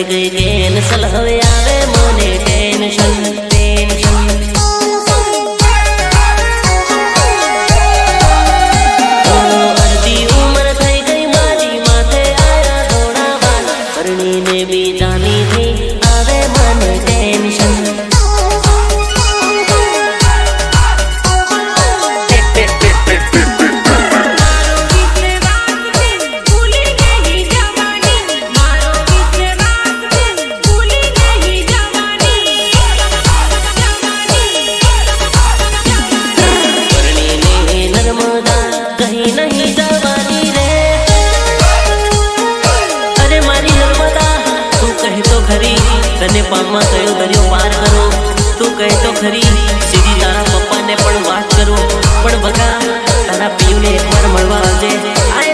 થઈ ગઈ કેન્સલ હવે આવે મને ટેન્શન અડધી ઉંમર થઈ ગઈ મારી માથે આયા થોડા વાર પરણીને બીજાની થી આવે મને ટેન્શન तने पामा कयो दरियो पार करो तू कहे तो खरी सीधी तारा पप्पा ने पण बात करो पण बगा तारा पीयू ने एक बार मळवा आवजे।